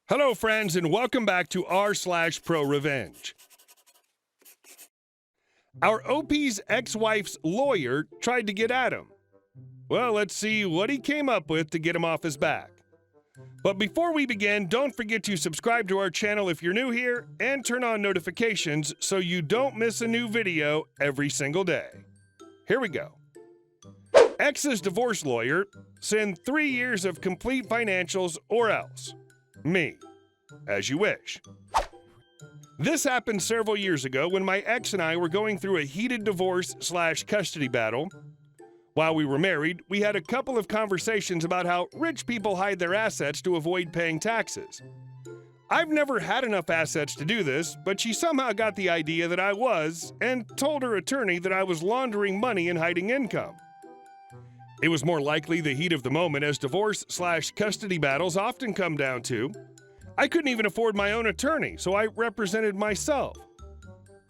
Hello, friends, and welcome back to r/ProRevenge. Our OP's ex-wife's lawyer tried to get at him. Well, let's see what he came up with to get him off his back. But before we begin, don't forget to subscribe to our channel if you're new here and turn on notifications so you don't miss a new video every single day. Here we go. Ex's divorce lawyer, send 3 years of complete financials or else. Me. As you wish. This happened several years ago when my ex and I were going through a heated divorce/custody battle. While we were married, we had a couple of conversations about how rich people hide their assets to avoid paying taxes. I've never had enough assets to do this, but she somehow got the idea that I was and told her attorney that I was laundering money and hiding income. It was more likely the heat of the moment, as divorce/custody battles often come down to. I couldn't even afford my own attorney, so I represented myself.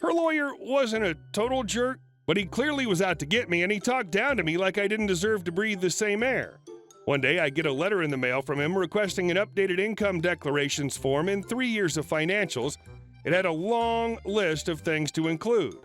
Her lawyer wasn't a total jerk, but he clearly was out to get me, and he talked down to me like I didn't deserve to breathe the same air. One day, I get a letter in the mail from him requesting an updated income declarations form and 3 years of financials. It had a long list of things to include.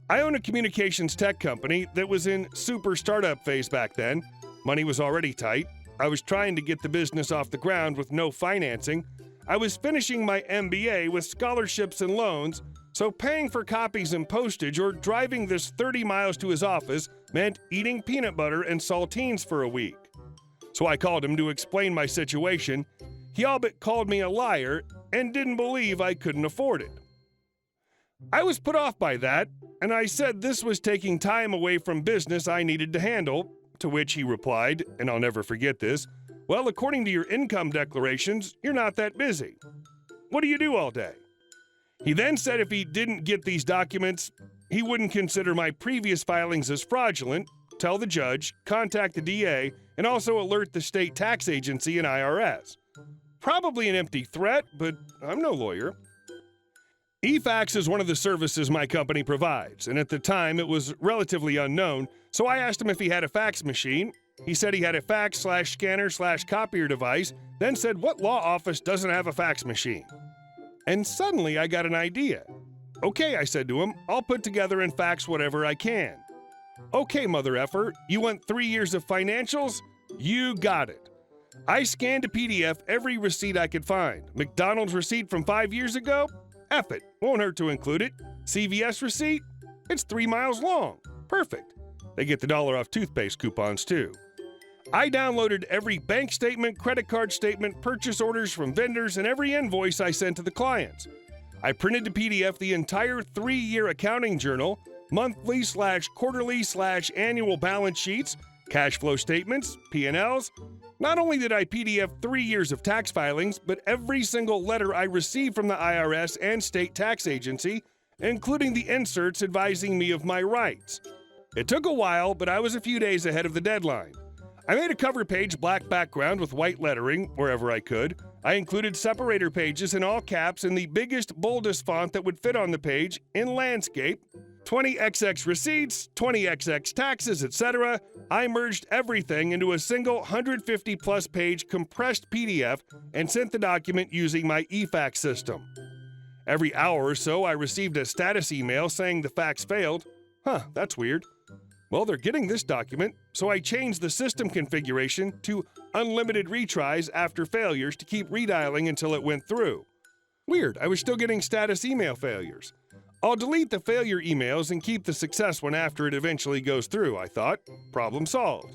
I own a communications tech company that was in super startup phase back then. Money was already tight. I was trying to get the business off the ground with no financing. I was finishing my MBA with scholarships and loans, so paying for copies and postage or driving this 30 miles to his office meant eating peanut butter and saltines for a week. So I called him to explain my situation. He all but called me a liar and didn't believe I couldn't afford it. I was put off by that, and I said this was taking time away from business I needed to handle, to which he replied, and I'll never forget this, "Well, according to your income declarations, you're not that busy. What do you do all day?" He then said if he didn't get these documents, he wouldn't consider my previous filings as fraudulent, tell the judge, contact the DA, and also alert the state tax agency and IRS. Probably an empty threat, but I'm no lawyer. eFax is one of the services my company provides, and at the time it was relatively unknown, so I asked him if he had a fax machine. He said he had a fax/scanner/copier device, then said what law office doesn't have a fax machine? And suddenly I got an idea. "Okay," I said to him, "I'll put together and fax whatever I can." "Okay, mother effer, you want 3 years of financials? You got it." I scanned a PDF every receipt I could find. McDonald's receipt from 5 years ago? F it, won't hurt to include it. CVS receipt? It's 3 miles long. Perfect. They get the $1 off toothpaste coupons too. I downloaded every bank statement, credit card statement, purchase orders from vendors, and every invoice I sent to the clients. I printed to PDF the entire 3-year accounting journal, monthly/quarterly/annual balance sheets, cash flow statements, P&Ls. Not only did I PDF 3 years of tax filings, but every single letter I received from the IRS and state tax agency, including the inserts advising me of my rights. It took a while, but I was a few days ahead of the deadline. I made a cover page black background with white lettering wherever I could. I included separator pages in all caps in the biggest, boldest font that would fit on the page in landscape. 20XX receipts, 20XX taxes, etc. I merged everything into a single 150-plus page compressed PDF and sent the document using my eFax system. Every hour or so, I received a status email saying the fax failed. That's weird. Well, they're getting this document, so I changed the system configuration to unlimited retries after failures to keep redialing until it went through. Weird, I was still getting status email failures. I'll delete the failure emails and keep the success one after it eventually goes through, I thought. Problem solved.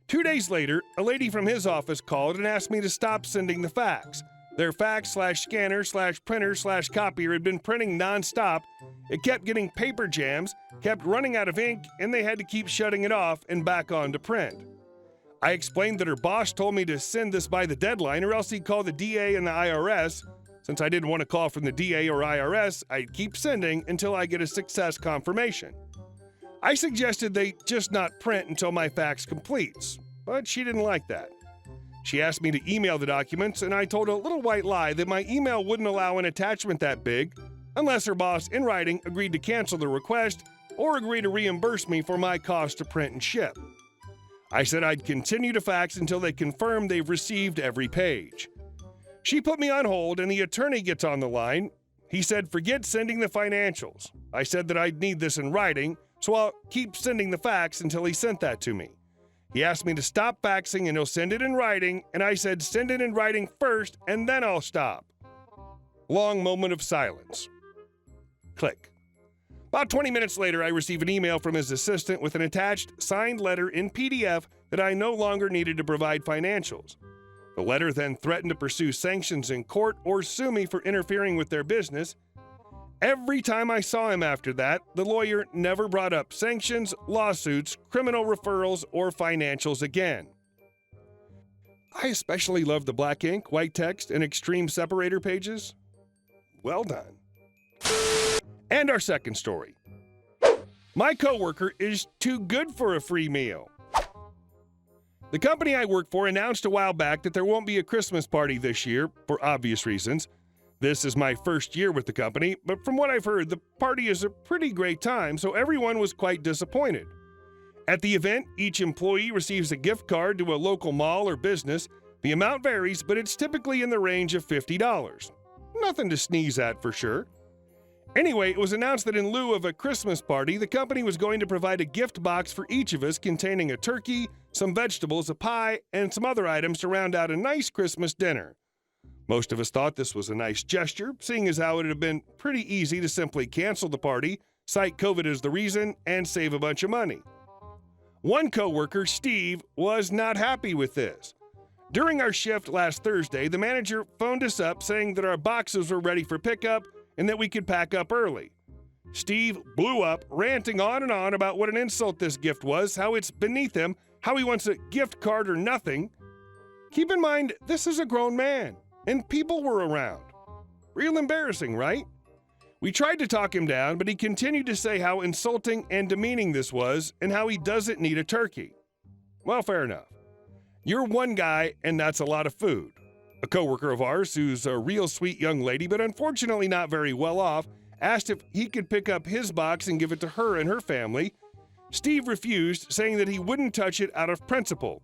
2 days later, a lady from his office called and asked me to stop sending the fax. Their fax/scanner/printer/copier had been printing nonstop. It kept getting paper jams, kept running out of ink, and they had to keep shutting it off and back on to print. I explained that her boss told me to send this by the deadline or else he'd call the DA and the IRS. Since I didn't want to call from the DA or IRS, I'd keep sending until I get a success confirmation. I suggested they just not print until my fax completes, but she didn't like that. She asked me to email the documents, and I told a little white lie that my email wouldn't allow an attachment that big unless her boss in writing agreed to cancel the request or agree to reimburse me for my cost to print and ship. I said I'd continue to fax until they confirmed they've received every page. She put me on hold and the attorney gets on the line. He said, forget sending the financials. I said that I'd need this in writing, so I'll keep sending the fax until he sent that to me. He asked me to stop faxing and he'll send it in writing, and I said send it in writing first and then I'll stop. Long moment of silence. Click. About 20 minutes later, I received an email from his assistant with an attached signed letter in PDF that I no longer needed to provide financials. The letter then threatened to pursue sanctions in court or sue me for interfering with their business. Every time I saw him after that, the lawyer never brought up sanctions, lawsuits, criminal referrals, or financials again. I especially love the black ink, white text, and extreme separator pages. Well done. And our second story. My coworker is too good for a free meal. The company I work for announced a while back that there won't be a Christmas party this year, for obvious reasons. This is my first year with the company, but from what I've heard, the party is a pretty great time, so everyone was quite disappointed. At the event, each employee receives a gift card to a local mall or business. The amount varies, but it's typically in the range of $50. Nothing to sneeze at for sure. Anyway, it was announced that in lieu of a Christmas party, the company was going to provide a gift box for each of us containing a turkey, some vegetables, a pie, and some other items to round out a nice Christmas dinner. Most of us thought this was a nice gesture, seeing as how it would have been pretty easy to simply cancel the party, cite COVID as the reason, and save a bunch of money. One coworker, Steve, was not happy with this. During our shift last Thursday, the manager phoned us up saying that our boxes were ready for pickup and that we could pack up early. Steve blew up, ranting on and on about what an insult this gift was, how it's beneath him, how he wants a gift card or nothing. Keep in mind, this is a grown man, and people were around. Real embarrassing, right? We tried to talk him down, but he continued to say how insulting and demeaning this was and how he doesn't need a turkey. Well, fair enough. You're one guy, and that's a lot of food. A coworker of ours, who's a real sweet young lady, but unfortunately not very well off, asked if he could pick up his box and give it to her and her family. Steve refused, saying that he wouldn't touch it out of principle.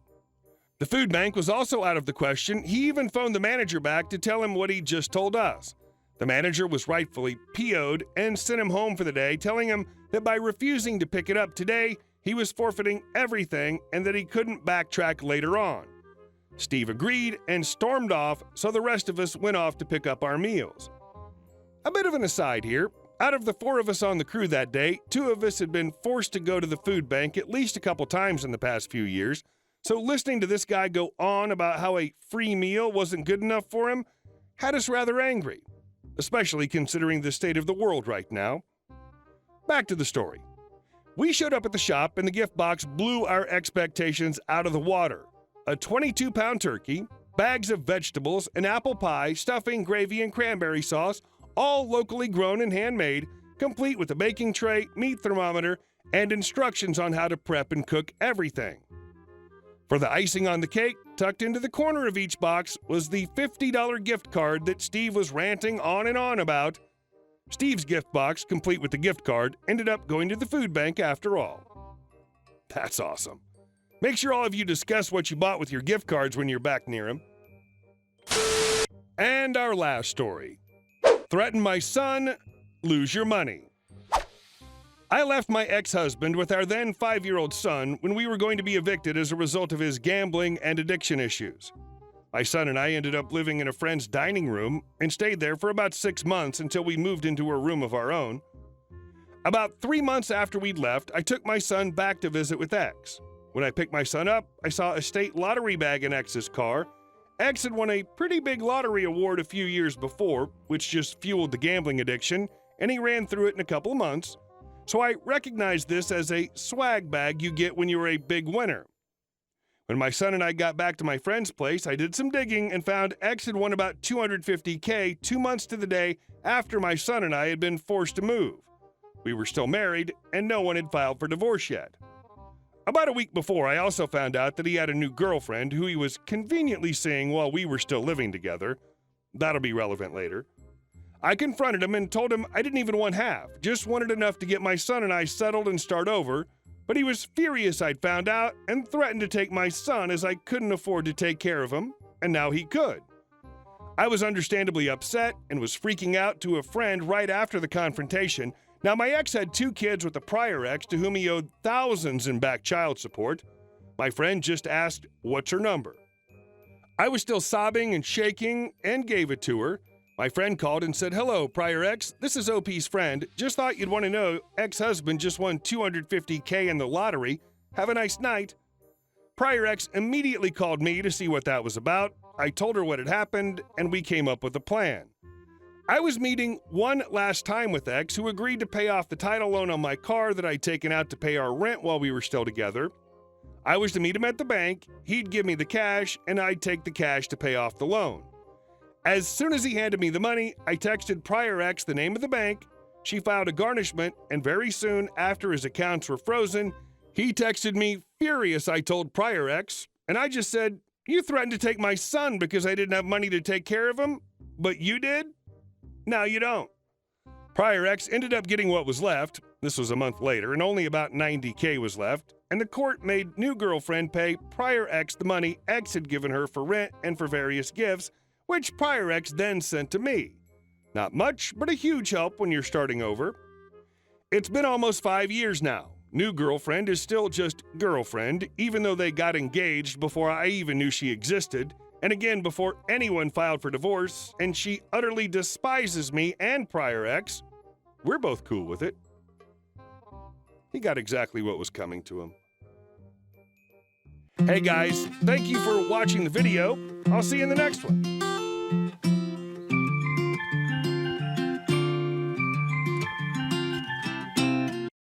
The food bank was also out of the question. He even phoned the manager back to tell him what he just told us. The manager was rightfully PO'd and sent him home for the day, telling him that by refusing to pick it up today, he was forfeiting everything and that he couldn't backtrack later on. Steve agreed and stormed off, so the rest of us went off to pick up our meals. A bit of an aside here. Out of the 4 of us on the crew that day, 2 of us had been forced to go to the food bank at least a couple times in the past few years, so listening to this guy go on about how a free meal wasn't good enough for him had us rather angry, especially considering the state of the world right now. Back to the story. We showed up at the shop and the gift box blew our expectations out of the water. A 22-pound turkey, bags of vegetables, an apple pie, stuffing, gravy, and cranberry sauce, all locally grown and handmade, complete with a baking tray, meat thermometer, and instructions on how to prep and cook everything. For the icing on the cake, tucked into the corner of each box was the $50 gift card that Steve was ranting on and on about. Steve's gift box, complete with the gift card, ended up going to the food bank after all. That's awesome. Make sure all of you discuss what you bought with your gift cards when you're back near him. And our last story. Threaten my son, lose your money. I left my ex-husband with our then 5-year-old son when we were going to be evicted as a result of his gambling and addiction issues. My son and I ended up living in a friend's dining room and stayed there for about 6 months until we moved into a room of our own. About 3 months after we'd left, I took my son back to visit with X. When I picked my son up, I saw a state lottery bag in X's car. X had won a pretty big lottery award a few years before, which just fueled the gambling addiction, and he ran through it in a couple of months. So I recognized this as a swag bag you get when you're a big winner. When my son and I got back to my friend's place, I did some digging and found X had won about $250K 2 months to the day after my son and I had been forced to move. We were still married, and no one had filed for divorce yet. About a week before, I also found out that he had a new girlfriend who he was conveniently seeing while we were still living together. That'll be relevant later. I confronted him and told him I didn't even want half, just wanted enough to get my son and I settled and start over, but he was furious I'd found out and threatened to take my son as I couldn't afford to take care of him, and now he could. I was understandably upset and was freaking out to a friend right after the confrontation. Now, my ex had 2 kids with a prior ex to whom he owed thousands in back child support. My friend just asked, "What's her number?" I was still sobbing and shaking and gave it to her. My friend called and said, "Hello, prior ex. This is OP's friend. Just thought you'd want to know ex-husband just won $250K in the lottery. Have a nice night." Prior ex immediately called me to see what that was about. I told her what had happened, and we came up with a plan. I was meeting one last time with ex, who agreed to pay off the title loan on my car that I'd taken out to pay our rent while we were still together. I was to meet him at the bank, he'd give me the cash, and I'd take the cash to pay off the loan. As soon as he handed me the money, I texted prior ex the name of the bank. She filed a garnishment, and very soon after his accounts were frozen, he texted me furious. I told prior ex, and I just said, "You threatened to take my son because I didn't have money to take care of him, but you did? Now you don't." Prior ex ended up getting what was left. This was a month later, and only about $90K was left, and the court made new girlfriend pay prior ex the money ex had given her for rent and for various gifts, which prior ex then sent to me. Not much, but a huge help when you're starting over. It's been almost 5 years now. New girlfriend is still just girlfriend, even though they got engaged before I even knew she existed, and again before anyone filed for divorce, and she utterly despises me and prior ex. We're both cool with it. He got exactly what was coming to him. Hey guys, thank you for watching the video. I'll see you in the next one.